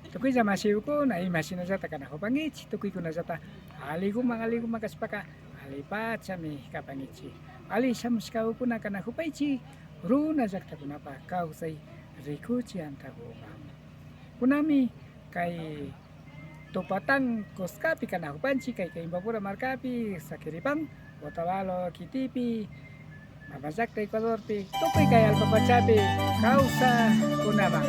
Tukuy sa masiw ko na imagine sa taka na kapangit. Tukuy ko na sa ta aliguma kaspaka alipat sa mi kapangit. Ali samskaw ko na kana kupay chi runa zakta ko na pa kausay rikuchi antagubang. Kunami kay tupatang koskapi kana kupanchi kay imbapura markapi sa kiripang Otavalo kitipi Mamazakta Ecuador pi tukoy kay alpapachapi causa kunabang.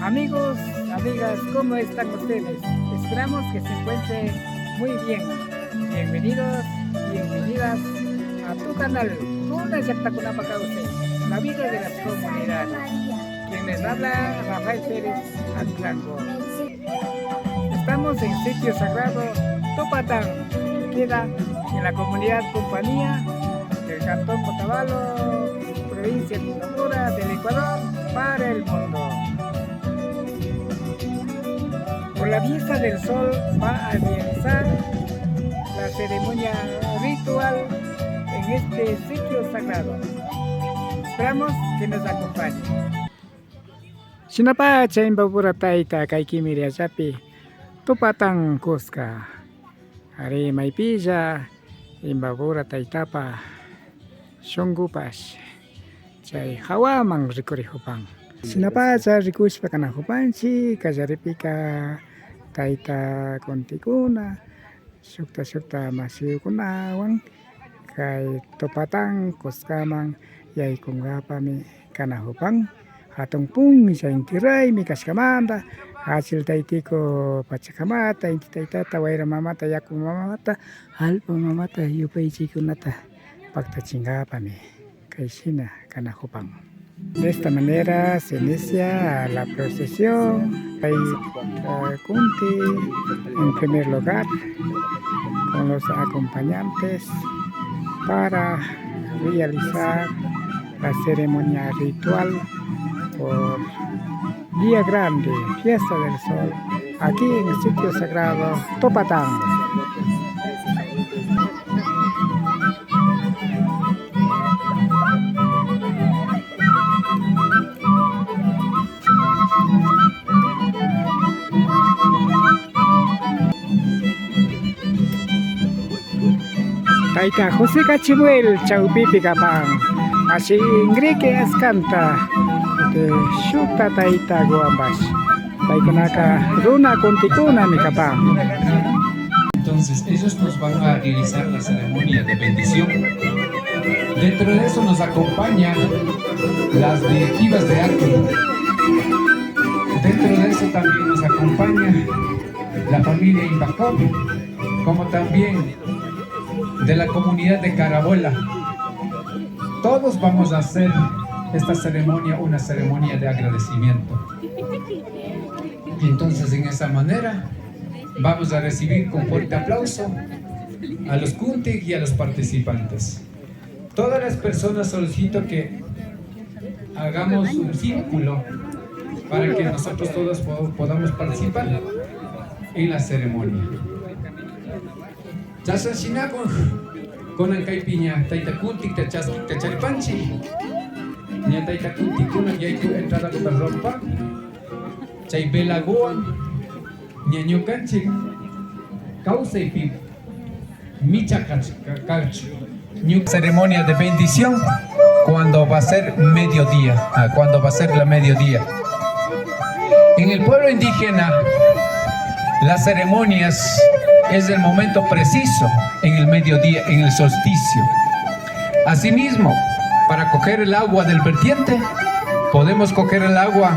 Amigos, amigas, ¿cómo están ustedes? Esperamos que se encuentren muy bien. Bienvenidos, bienvenidas a tu canal, Una Yakta Kunapa Cause, la vida de las comunidades. Quien les habla, Rafael Pérez Anclango. Estamos en sitio sagrado Topatán, que queda en la comunidad Compañía del Cantón Otavalo, provincia de Imbabura, del Ecuador, para el mundo. Por la fiesta del sol va a realizar la ceremonia ritual en este sitio sagrado. Esperamos que nos acompañen. Sinapa sa Imbabura taita kay Kimi Riasapi, Tupatang Kuska. Hari may pizza, Imbabura taitapa, Shonggupas, chay hawa mang rikurihupang. Sinapa sa rikus pa kanahupan si kajaripika taita kontikuna, sukta masiw kunawang kay Tupatang Kuskamang yay kunggapa mi kanahupang hatong pung sa intiray mi kaskamanda hasil taitiko pachakamata inti taitata waira mamata yaku mamata halpa mamata yupay chikunata pagtachingapa mi kay sina kanahupang. De esta manera se inicia la procesión. Hay Kunti en primer lugar con los acompañantes para realizar la ceremonia ritual por Día Grande, Fiesta del Sol, aquí en el sitio sagrado Topatán. Taita José Cachimuel Chaupipi Kapang Asi Ingrique Ascanta de Shukta Taita Guambas Taikanaka Runa Conticuna mi Kapang. Entonces ellos nos van a realizar la ceremonia de bendición. Dentro de eso nos acompañan las directivas de arte. Dentro de eso también nos acompaña la familia Imbacop, como también de la comunidad de Carabola. Todos vamos a hacer esta ceremonia una ceremonia de agradecimiento. Y entonces en esa manera vamos a recibir con fuerte aplauso a los Kunti y a los participantes. Todas las personas solicito que hagamos un círculo para que nosotros todos podamos participar en la ceremonia. Chasan Shinakon, Konan Kaipiña, Taita Kunti, Tachaski, Tacharipanchi, Nia Taita Kunti, Kunan Yaiku, entrada de la ropa, Chay Belagoan, Nia Ñukanchi, Kauseipi, Micha Kachu. Ceremonia de bendición cuando va a ser mediodía, cuando va a ser la mediodía. En el pueblo indígena, las ceremonias es el momento preciso en el mediodía, en el solsticio. Asimismo, para coger el agua del vertiente, podemos coger el agua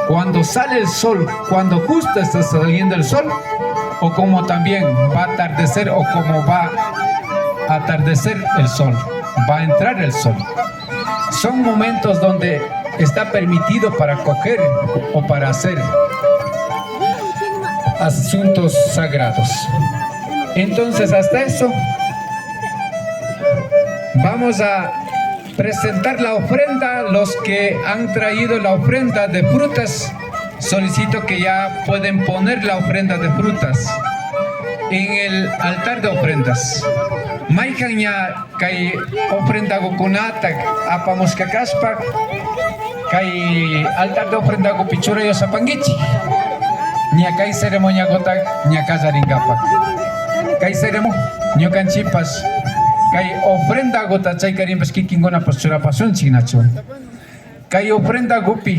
cuando sale el sol, cuando justo está saliendo el sol, o como también va a atardecer o como va a atardecer el sol, va a entrar el sol. Son momentos donde está permitido para coger o para hacer asuntos sagrados. Entonces, hasta eso vamos a presentar la ofrenda. Los que han traído la ofrenda de frutas, solicito que ya pueden poner la ofrenda de frutas en el altar de ofrendas. Maikan ya kay ofrenda gokunata apamos kakaspa Kay altar de ofrenda ko pichura yo sa panggichi. Nya kay seremonia gota nya kazaringapak. Kay seremo nyo kan chipas kay ofrenda gota chay karimpas kikingona pasura pasunchi nacho. Kay ofrenda gopi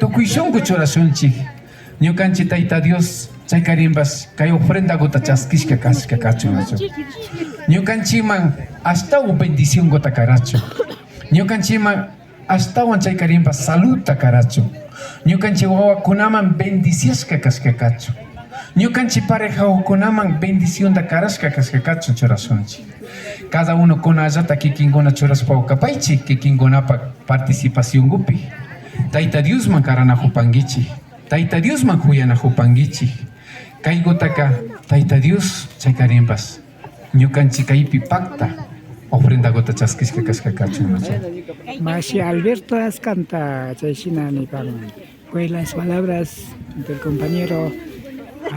tukuishon kuchura sunchi. Nyo kan chitaita Dios chay karimbas kay ofrenda gota chaskish que cacho nacho. Nyo kan chiman hasta un bendición gota caracho. Nyo kan chiman hasta un chay karimbas salud ta caracho. Nyo kan chihuahua kunaman bendiciones que cacho. Nyo kan chi pareja o kunaman bendición da caras que cacho chorasonchi. Cada uno con ayata que kingona choras pa okapaichi que kingona pa participación gupi. Taita Dios man karana jupangichi. Taita Dios man huyana jupangichi. Kaigo taka taita Dios chay karimbas. Nyo kan chi kaipi pacta. Ofrenda gota chaskis que cacho. Masi Alberto Ascanta, Chaysinani, fue las palabras del compañero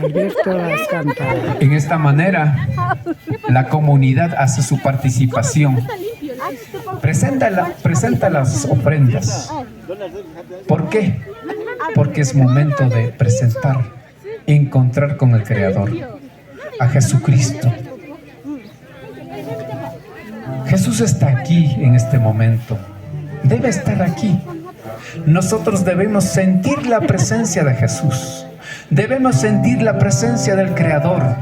Alberto Ascanta. En esta manera, la comunidad hace su participación. Presenta las ofrendas. ¿Por qué? Porque es momento de presentar, encontrar con el Creador, a Jesucristo. Jesús está aquí en este momento. Debe estar aquí. Nosotros debemos sentir la presencia de Jesús. Debemos sentir la presencia del Creador.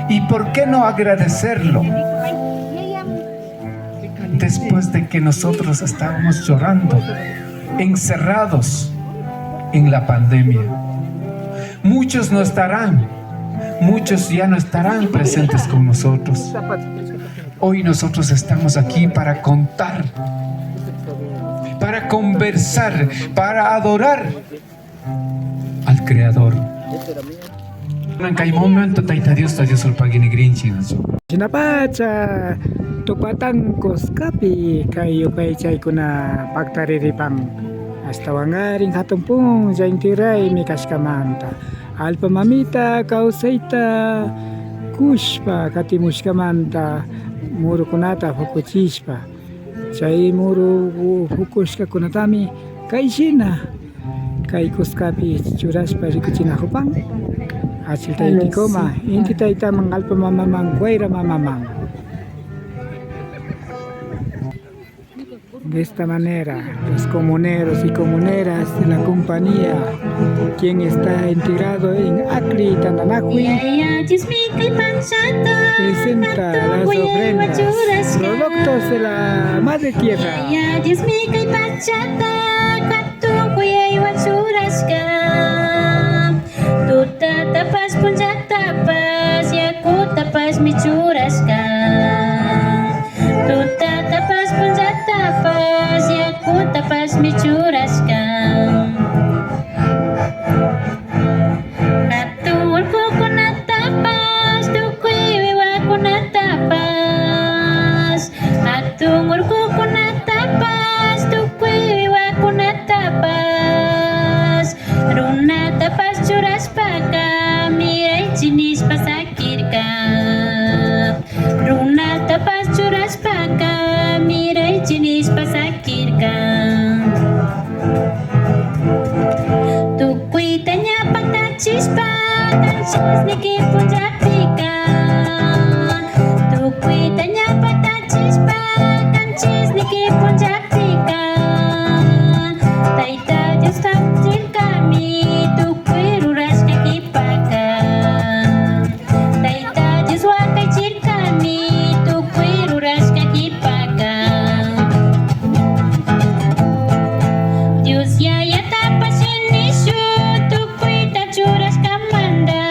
¿Y por qué no agradecerlo? Después de que nosotros estábamos llorando, encerrados en la pandemia. Muchos no estarán, muchos ya no estarán presentes con nosotros. Hoy nosotros estamos aquí para contar, para conversar, para adorar al Creador. Kay momento taita Dios ul pagini grinchi. Sinapacha tupatan koskapi kayo kay chay kuna pagtariripang hasta wangaring hatumpung jaintiray mikaskamanta alpa mamita kausaita kushpa katimushkamanta muru kunata fukuchishpa chay muru fukushka kunatami kaishina kay kuskapi churashpa rikuchina hupang hasil tayo koma inti tayo mangalpa mamamang kuwaira mamamang. De esta manera, los comuneros y comuneras de la compañía, quien está integrado en Acri, Tandanacui, presenta las ofrendas, productos de la Madre Tierra. Tapas punjak tapas ya ku tapas mi curaskan. Tuta tapas punjak tapas ya ku tapas mi curaskan. Atur ku kuna tapas tukui wiwa kuna tapas. Atur ku kuna tapas tukui wiwa kuna tapas. Runa tapas curas paka mirai jenis pasakirka. Runa tapas curas paka mirai jenis pasakirka. Tukui tanya pakta cispa tancis niki punjatika. Tukui tanya pakta cispa tancis niki punjatika. Taita Dios takdir kami tukui ruras kaki pakan. Taita Dios wakai cir kami tukui ruras kaki pakan. Dios ya tapas inisu tukui tak curas kamanda.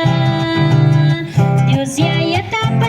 Dios ya tapas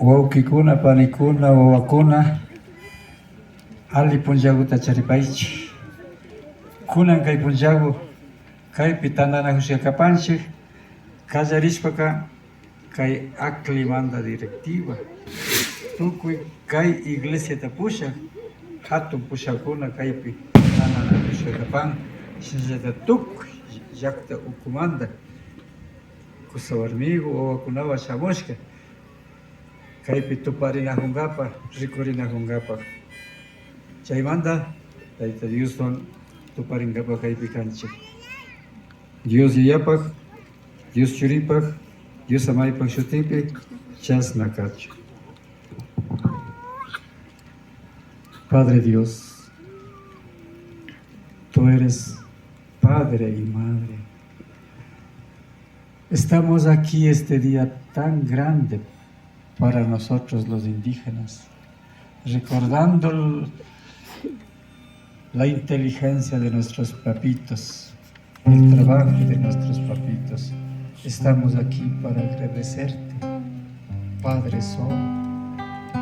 wawkikuna, panikuna, wawakuna, ali punllaguta charipaychik. Kunan kay punllagu kaypi tandanakushkapanchik, kallarishpaka kay aclimanda directiva. Tukuy kay iglesiata pushak, hatun pushakuna kaypi tandanakushkapan, shinallata tukuy llaqta ukumanta kusa warmiku wawakunawan shamushka kaypi tuparinakunkapa, rikurinakunkapa. Chaymanta Tayta Dioswan tuparinkapa kaypi kanchik. Dios yayapak, Dios churipak, Dios amaypak shutipi chasna kachu. Padre Dios, tú eres Padre y Madre. Estamos aquí este día tan grande para nosotros los indígenas, recordando la inteligencia de nuestros papitos, el trabajo de nuestros papitos. Estamos aquí para agradecerte, Padre Sol,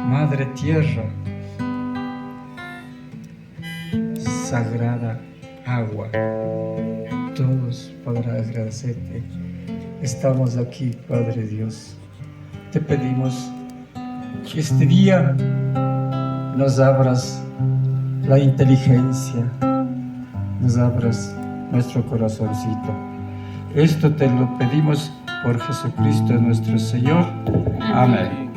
Madre Tierra, Sagrada Agua. Todos para agradecerte. Estamos aquí, Padre Dios. Te pedimos que este día nos abras la inteligencia, nos abras nuestro corazoncito. Esto te lo pedimos por Jesucristo nuestro Señor. Amén.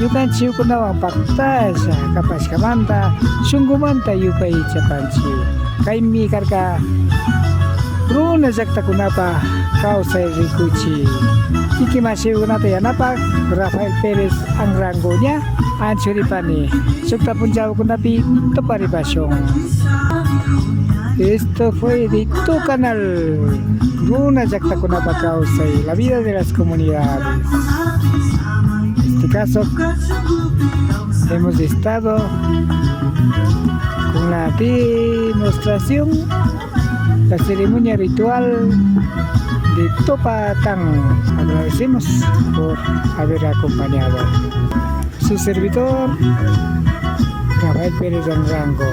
Yupanchi kunawang pakta sa kapaskamanta, sungumanta yupay chapanchi. Kay mi karka Runa zakta kunapa kausay rikuchi. Ikimasi kunata yanapa Rafael Perez ang rangonya Ansuripani. Sukta punjau kunapi Toparipasyon. Esto fue de tu canal Runa zakta kunapa kausay la vida de las comunidades. En este caso hemos estado con la demostración, la ceremonia ritual de Topatán. Agradecemos por haber acompañado. Su servidor, Rafael Pérez Rango.